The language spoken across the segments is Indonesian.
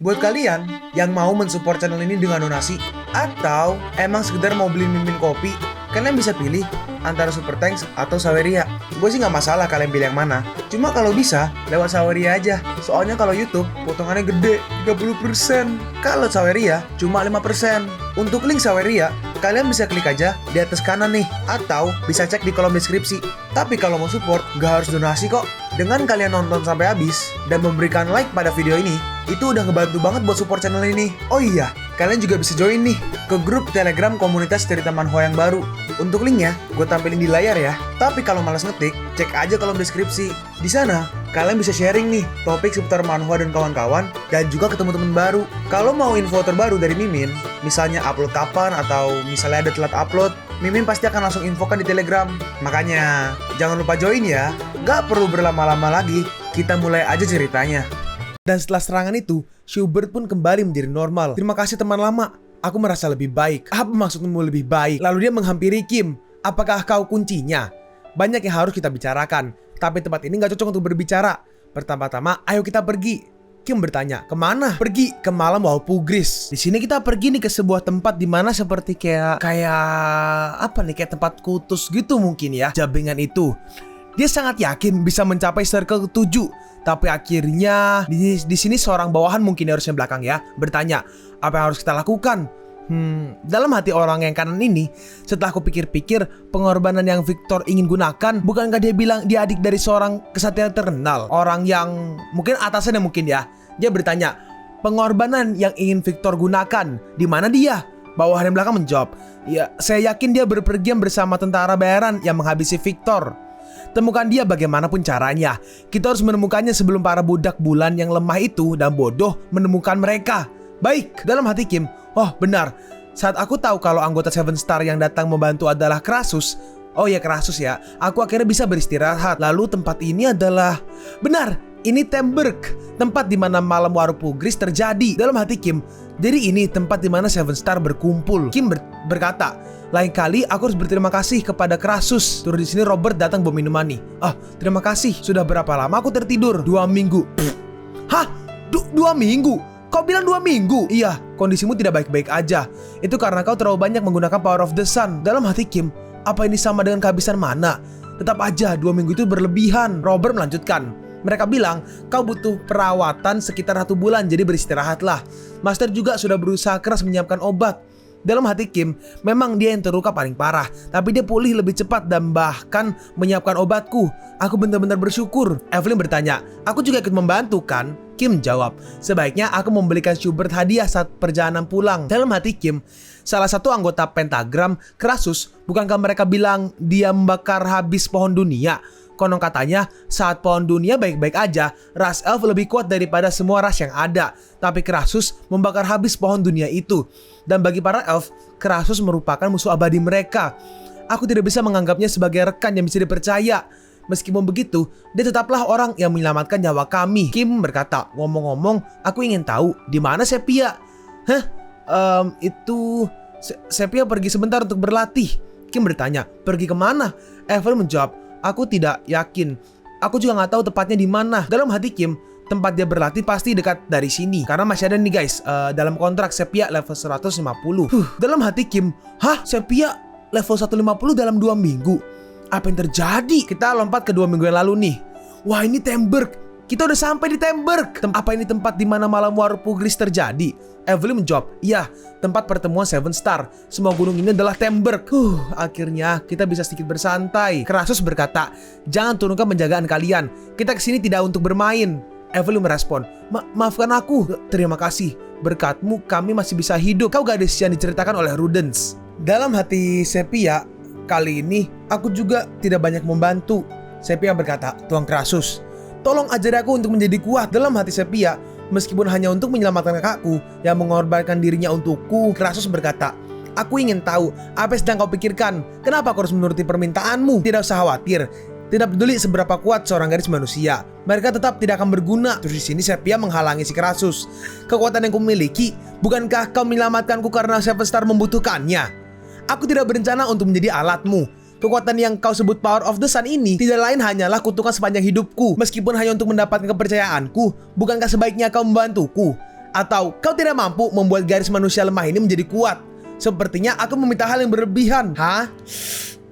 Buat kalian yang mau mensupport channel ini dengan donasi atau emang sekedar mau beli mimin kopi, kalian bisa pilih antara Super Thanks atau Saweria. Gue sih nggak masalah kalian pilih yang mana. Cuma kalau bisa lewat Saweria aja. Soalnya kalau YouTube potongannya gede 30%. Kalau Saweria cuma 5%. Untuk link Saweria kalian bisa klik aja di atas kanan nih, atau bisa cek di kolom deskripsi. Tapi kalau mau support nggak harus donasi kok. Dengan kalian nonton sampai habis dan memberikan like pada video ini, itu udah ngebantu banget buat support channel ini. Oh iya, kalian juga bisa join nih ke grup Telegram komunitas cerita manhwa yang baru. Untuk linknya gue tampilin di layar ya. Tapi kalau malas ngetik, cek aja kolom deskripsi. Di sana kalian bisa sharing nih topik seputar manhwa dan kawan-kawan, dan juga ketemu teman baru. Kalau mau info terbaru dari Mimin, misalnya upload kapan atau misalnya ada telat upload, Mimin pasti akan langsung infokan di Telegram. Makanya jangan lupa join ya. Gak perlu berlama-lama lagi, kita mulai aja ceritanya. Dan setelah serangan itu, Schubert pun kembali menjadi normal. Terima kasih teman lama, aku merasa lebih baik. Apa maksudmu lebih baik? Lalu dia menghampiri Kim. Apakah kau kuncinya? Banyak yang harus kita bicarakan, tapi tempat ini gak cocok untuk berbicara. Pertama-tama, ayo kita pergi. Kim bertanya, kemana? Pergi ke Malam Walpurgis. Di sini kita pergi nih ke sebuah tempat di mana seperti kayak apa nih, kayak tempat kultus gitu mungkin ya. Jabingan itu. Dia sangat yakin bisa mencapai circle ke-7. Tapi akhirnya di sini seorang bawahan, mungkin harusnya belakang ya, bertanya, apa yang harus kita lakukan? Dalam hati orang yang kanan ini, setelah aku pikir-pikir, pengorbanan yang Victor ingin gunakan, bukankah dia bilang dia adik dari seorang kesatria terkenal, orang yang mungkin atasnya mungkin ya. Dia bertanya, pengorbanan yang ingin Victor gunakan, di mana dia? Bawahan yang belakang menjawab, ya saya yakin dia berpergian bersama tentara bayaran yang menghabisi Victor. Temukan dia bagaimanapun caranya. Kita harus menemukannya sebelum para budak bulan yang lemah itu dan bodoh menemukan mereka. Baik, dalam hati Kim, oh benar, saat aku tahu kalau anggota Seven Star yang datang membantu adalah Krasus. Oh ya, Krasus ya, aku akhirnya bisa beristirahat. Lalu tempat ini adalah, benar, ini Temberg, tempat di mana Malam Walpurgis terjadi. Dalam hati Kim, jadi ini tempat di mana Seven Star berkumpul. Kim berkata, lain kali aku harus berterima kasih kepada Krasus. Terus di sini Robert datang bawa minuman nih. Terima kasih. Sudah berapa lama aku tertidur? 2 minggu. Hah? 2 minggu? Kau bilang 2 minggu? Iya, kondisimu tidak baik-baik aja. Itu karena kau terlalu banyak menggunakan Power of the Sun. Dalam hati Kim, apa ini sama dengan kehabisan mana? Tetap aja 2 minggu itu berlebihan. Robert melanjutkan, mereka bilang kau butuh perawatan sekitar 1 bulan, jadi beristirahatlah. Master juga sudah berusaha keras menyiapkan obat. Dalam hati Kim, memang dia yang terluka paling parah, tapi dia pulih lebih cepat dan bahkan menyiapkan obatku. Aku benar-benar bersyukur. Evelyn bertanya, aku juga ikut membantu kan? Kim jawab, sebaiknya aku membelikan Schubert hadiah saat perjalanan pulang. Dalam hati Kim, salah satu anggota Pentagram, Krasus, bukankah mereka bilang dia membakar habis pohon dunia? Konon katanya saat pohon dunia baik-baik aja, ras elf lebih kuat daripada semua ras yang ada. Tapi Krasus membakar habis pohon dunia itu. Dan bagi para elf, Krasus merupakan musuh abadi mereka. Aku tidak bisa menganggapnya sebagai rekan yang bisa dipercaya. Meskipun begitu, dia tetaplah orang yang menyelamatkan nyawa kami. Kim berkata, ngomong-ngomong, aku ingin tahu di mana Sepia. Sepia pergi sebentar untuk berlatih. Kim bertanya, pergi kemana? Evelyn menjawab, aku tidak yakin. Aku juga nggak tahu tepatnya di mana. Dalam hati Kim, tempat dia berlatih pasti dekat dari sini. Karena masih ada nih guys, dalam kontrak Sepia level 150. Dalam hati Kim, Sepia level 150 dalam 2 minggu? Apa yang terjadi? Kita lompat ke 2 minggu yang lalu nih. Wah, ini Temberg. Kita udah sampai di Temberg. Apa ini tempat di mana Malam Walpurgis terjadi? Evelyn menjawab, iya, tempat pertemuan Seven Star. Semua gunung ini adalah Temberg. Akhirnya kita bisa sedikit bersantai. Krasus berkata, jangan turunkan penjagaan kalian. Kita kesini tidak untuk bermain. Evelyn merespon, maafkan aku. Terima kasih, berkatmu kami masih bisa hidup. Kau gadis yang diceritakan oleh Rudens. Dalam hati Sepia, kali ini aku juga tidak banyak membantu. Sepia berkata, Tuan Krasus, tolong ajari aku untuk menjadi kuat. Dalam hati Sepia, meskipun hanya untuk menyelamatkan kakakku yang mengorbankan dirinya untukku, Krasus berkata, aku ingin tahu apa yang sedang kau pikirkan. Kenapa aku harus menuruti permintaanmu? Tidak usah khawatir. Tidak peduli seberapa kuat seorang gadis manusia, mereka tetap tidak akan berguna. Terus di sini Sepia menghalangi si Krasus. Kekuatan yang kumiliki, bukankah kau menyelamatkanku karena Seven Star membutuhkannya? Aku tidak berencana untuk menjadi alatmu. Kekuatan yang kau sebut Power of the Sun ini tidak lain hanyalah kutukan sepanjang hidupku. Meskipun hanya untuk mendapatkan kepercayaanku, bukankah sebaiknya kau membantuku? Atau kau tidak mampu membuat garis manusia lemah ini menjadi kuat? Sepertinya aku meminta hal yang berlebihan. Hah?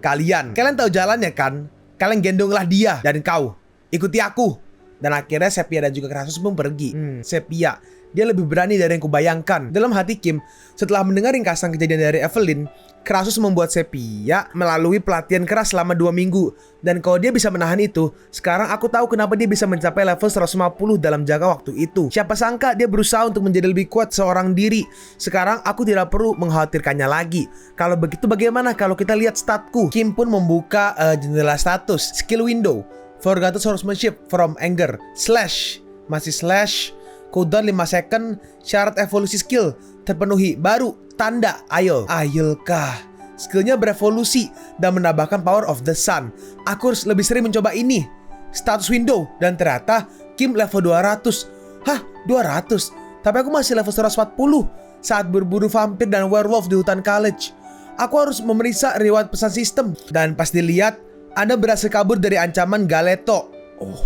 Kalian tahu jalannya kan? Kalian gendonglah dia dan kau ikuti aku. Dan akhirnya Sepia dan juga Krasus pun pergi. Sepia, dia lebih berani dari yang kubayangkan. Dalam hati Kim, setelah mendengar ringkasan kejadian dari Evelyn, Krasus membuat Sepia melalui pelatihan keras selama 2 minggu. Dan kalau dia bisa menahan itu, sekarang aku tahu kenapa dia bisa mencapai level 150 dalam jangka waktu itu. Siapa sangka dia berusaha untuk menjadi lebih kuat seorang diri. Sekarang aku tidak perlu mengkhawatirkannya lagi. Kalau begitu bagaimana kalau kita lihat statku? Kim pun membuka jendela status, skill window. Forgotten Swordsmanship from Anger /, cooldown 5 second, syarat evolusi skill terpenuhi, baru tanda Ayel. Ayelkah? Skillnya berevolusi dan menambahkan power of the sun. Aku harus lebih sering mencoba ini. Status window, dan ternyata Kim level 200. Hah? 200? Tapi aku masih level 140 saat berburu vampir dan werewolf di hutan college. Aku harus memeriksa reward pesan sistem. Dan pas dilihat, Anda berhasil kabur dari ancaman Galeto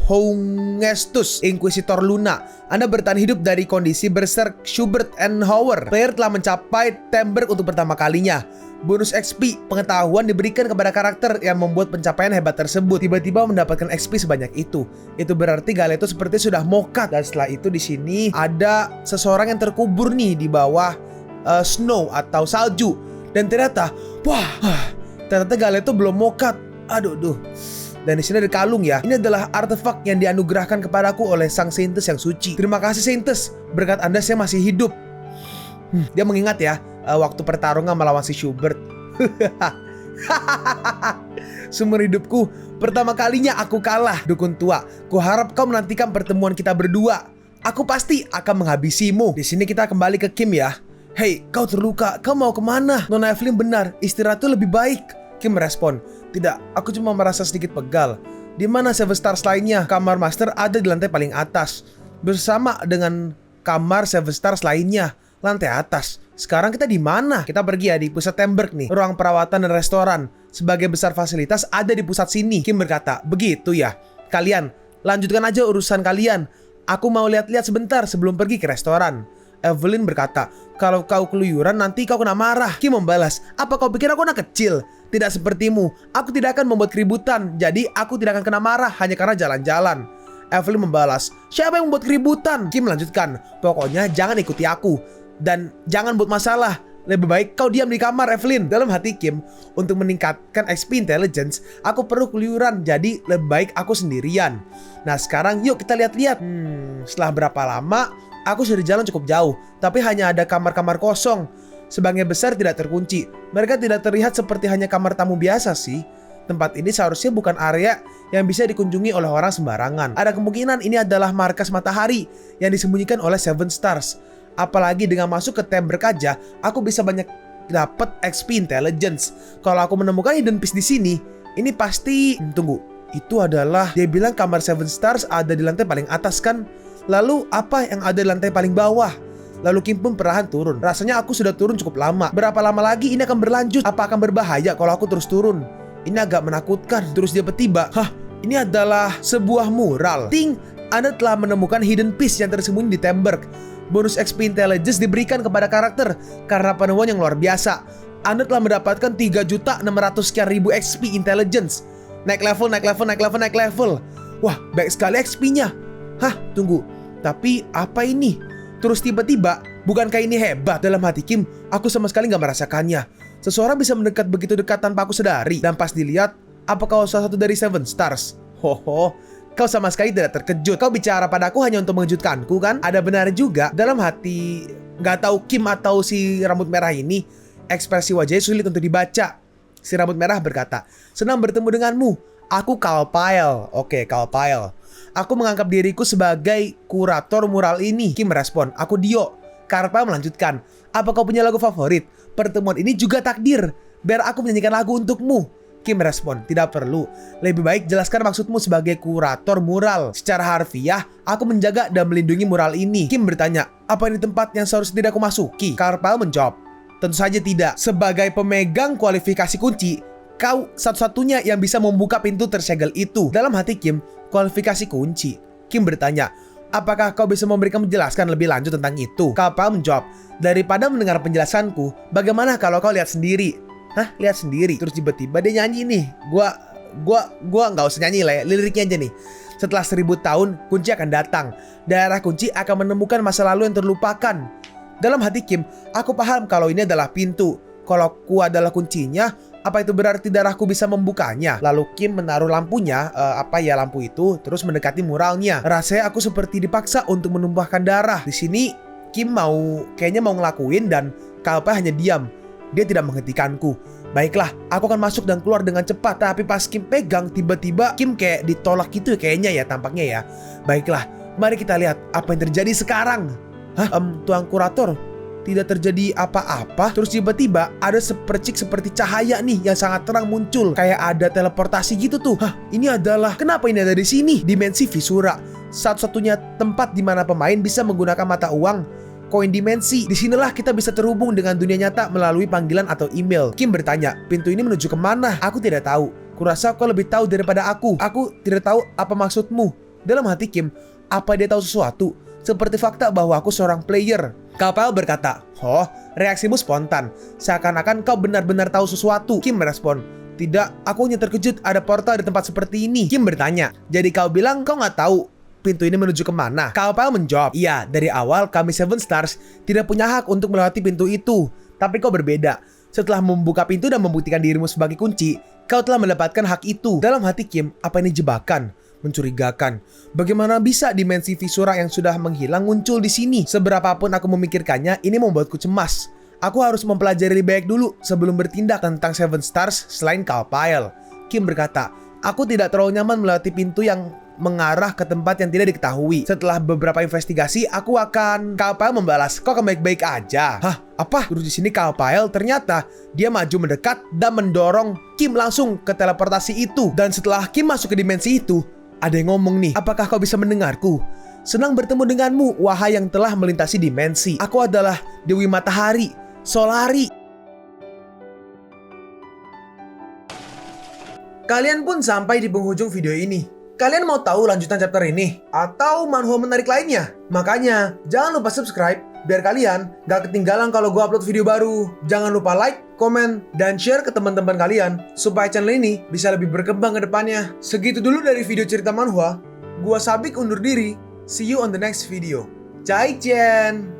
Hongestus, Inquisitor Luna. Anda bertahan hidup dari kondisi Berserk Schubert and Hauer. Player telah mencapai Temberg untuk pertama kalinya. Bonus XP pengetahuan diberikan kepada karakter yang membuat pencapaian hebat tersebut tiba-tiba mendapatkan XP sebanyak itu. Itu berarti Galeto seperti sudah mokat. Dan setelah itu di sini ada seseorang yang terkubur nih di bawah snow atau salju. Dan ternyata, ternyata Galeto belum mokat. Aduh. Dan di sini ada kalung ya. Ini adalah artefak yang dianugerahkan kepadaku oleh sang Saintes yang suci. Terima kasih Saintes, berkat Anda saya masih hidup. Dia mengingat ya waktu pertarungan melawan si Schubert. Seumur hidupku, pertama kalinya aku kalah, dukun tua. Kuharap kau menantikan pertemuan kita berdua. Aku pasti akan menghabisimu. Di sini kita kembali ke Kim ya. Hei, kau terluka. Kau mau kemana? Nona Evelyn benar, istirahat itu lebih baik. Kim merespon, tidak, aku cuma merasa sedikit pegal. Di mana Seven Stars lainnya? Kamar Master ada di lantai paling atas, bersama dengan kamar Seven Stars lainnya, lantai atas. Sekarang kita di mana? Kita pergi ya di pusat Temberg nih. Ruang perawatan dan restoran sebagai besar fasilitas ada di pusat sini. Kim berkata, begitu ya. Kalian lanjutkan aja urusan kalian. Aku mau lihat-lihat sebentar sebelum pergi ke restoran. Evelyn berkata, kalau kau keluyuran nanti kau kena marah. Kim membalas, apa kau pikir aku anak kecil? Tidak sepertimu, aku tidak akan membuat keributan. Jadi aku tidak akan kena marah hanya karena jalan-jalan. Evelyn membalas, siapa yang membuat keributan? Kim melanjutkan, pokoknya jangan ikuti aku. Dan jangan buat masalah. Lebih baik kau diam di kamar, Evelyn. Dalam hati Kim, untuk meningkatkan XP intelligence, aku perlu keluyuran. Jadi lebih baik aku sendirian. Nah sekarang yuk kita lihat-lihat. Setelah berapa lama, aku sudah jalan cukup jauh, tapi hanya ada kamar-kamar kosong. Sebagian besar tidak terkunci. Mereka tidak terlihat seperti hanya kamar tamu biasa sih. Tempat ini seharusnya bukan area yang bisa dikunjungi oleh orang sembarangan. Ada kemungkinan ini adalah markas matahari yang disembunyikan oleh Seven Stars. Apalagi dengan masuk ke Temberg aja, aku bisa banyak dapat XP intelligence. Kalau aku menemukan hidden piece di sini, ini pasti... Tunggu, itu adalah... Dia bilang kamar Seven Stars ada di lantai paling atas kan? Lalu apa yang ada di lantai paling bawah? Lalu Kim pun perlahan turun. Rasanya aku sudah turun cukup lama. Berapa lama lagi ini akan berlanjut? Apa akan berbahaya kalau aku terus turun? Ini agak menakutkan. Terus dia tiba-tiba, ini adalah sebuah mural. Ting, Anda telah menemukan hidden piece yang tersembunyi di Temberg. Bonus XP intelligence diberikan kepada karakter karena penemuan yang luar biasa. Anda telah mendapatkan 3.600.000 XP intelligence. Naik level. Wah, baik sekali XP-nya. Tunggu. Tapi apa ini? Terus tiba-tiba, bukankah ini hebat? Dalam hati Kim, aku sama sekali gak merasakannya. Seseorang bisa mendekat begitu dekat tanpa aku sadari. Dan pas dilihat, apa kau salah satu dari Seven Stars? Kau sama sekali tidak terkejut. Kau bicara padaku hanya untuk mengejutkanku kan? Ada benar juga. Dalam hati, gak tahu Kim atau si rambut merah ini, ekspresi wajahnya sulit untuk dibaca. Si rambut merah berkata, senang bertemu denganmu. Aku Kalpael. Oke, Kalpael. Aku menganggap diriku sebagai kurator mural ini. Kim merespon, aku Dio. Karpa melanjutkan, apa kau punya lagu favorit? Pertemuan ini juga takdir. Biar aku menyanyikan lagu untukmu. Kim merespon, tidak perlu. Lebih baik jelaskan maksudmu sebagai kurator mural. Secara harfiah, aku menjaga dan melindungi mural ini. Kim bertanya, apa ini tempat yang seharusnya tidak aku masuki? Karpa menjawab, tentu saja tidak. Sebagai pemegang kualifikasi kunci, kau satu-satunya yang bisa membuka pintu tersegel itu. Dalam hati Kim, kualifikasi kunci. Kim bertanya, Apakah kau bisa memberikan menjelaskan lebih lanjut tentang itu? Kau menjawab, daripada mendengar penjelasanku, bagaimana kalau kau lihat sendiri? Hah? Lihat sendiri? Terus tiba-tiba dia nyanyi nih. Gua nggak usah nyanyi lah ya, liriknya aja nih. Setelah 1000 tahun, kunci akan datang. Daerah kunci akan menemukan masa lalu yang terlupakan. Dalam hati Kim, aku paham kalau ini adalah pintu. Kalau ku adalah kuncinya, apa itu berarti darahku bisa membukanya? Lalu Kim menaruh lampunya, lampu itu, terus mendekati muralnya. Rasanya aku seperti dipaksa untuk menumpahkan darah. Di sini Kim kayaknya mau ngelakuin dan Kalpa hanya diam. Dia tidak menghentikanku. Baiklah, aku akan masuk dan keluar dengan cepat. Tapi pas Kim pegang, tiba-tiba Kim kayak ditolak gitu kayaknya ya, tampaknya ya. Baiklah, mari kita lihat apa yang terjadi sekarang. Hah? Tuan kurator, tidak terjadi apa-apa. Terus tiba-tiba ada sepercik seperti cahaya nih yang sangat terang muncul. Kayak ada teleportasi gitu tuh. Hah, ini adalah, kenapa ini ada di sini? Dimensi Visura. Satu-satunya tempat di mana pemain bisa menggunakan mata uang koin dimensi. Disinilah kita bisa terhubung dengan dunia nyata melalui panggilan atau email. Kim bertanya, pintu ini menuju kemana? Aku tidak tahu. Kurasa kau lebih tahu daripada aku. Aku tidak tahu apa maksudmu. Dalam hati Kim, apa dia tahu sesuatu? Seperti fakta bahwa aku seorang player. Kapal berkata, "Oh, reaksimu spontan. Seakan-akan kau benar-benar tahu sesuatu." Kim merespon, "Tidak, aku hanya terkejut ada portal di tempat seperti ini." Kim bertanya, "Jadi kau bilang kau nggak tahu pintu ini menuju kemana?" Kapal menjawab, "Iya, dari awal kami Seven Stars tidak punya hak untuk melewati pintu itu. Tapi kau berbeda. Setelah membuka pintu dan membuktikan dirimu sebagai kunci, kau telah mendapatkan hak itu." Dalam hati Kim, apa ini jebakan? Mencurigakan. Bagaimana bisa dimensi Visura yang sudah menghilang muncul di sini? Seberapapun aku memikirkannya, ini membuatku cemas. Aku harus mempelajari lebih baik dulu sebelum bertindak tentang Seven Stars selain Kalpael. Kim berkata, "Aku tidak terlalu nyaman melewati pintu yang mengarah ke tempat yang tidak diketahui. Setelah beberapa investigasi, aku akan..." Kalpael membalas, "Kau akan baik-baik aja." Hah? Apa? Terus di sini Kalpael ternyata dia maju mendekat dan mendorong Kim langsung ke teleportasi itu. Dan setelah Kim masuk ke dimensi itu, ada yang ngomong nih, "Apakah kau bisa mendengarku? Senang bertemu denganmu, wahai yang telah melintasi dimensi. Aku adalah Dewi Matahari, Solari." Kalian pun sampai di penghujung video ini. Kalian mau tahu lanjutan chapter ini? Atau manhwa menarik lainnya? Makanya, jangan lupa subscribe biar kalian gak ketinggalan kalau gue upload video baru. Jangan lupa like, komen, dan share ke teman-teman kalian supaya channel ini bisa lebih berkembang ke depannya. Segitu dulu dari video cerita manhwa. Gua Sabik undur diri. See you on the next video. Zaijian.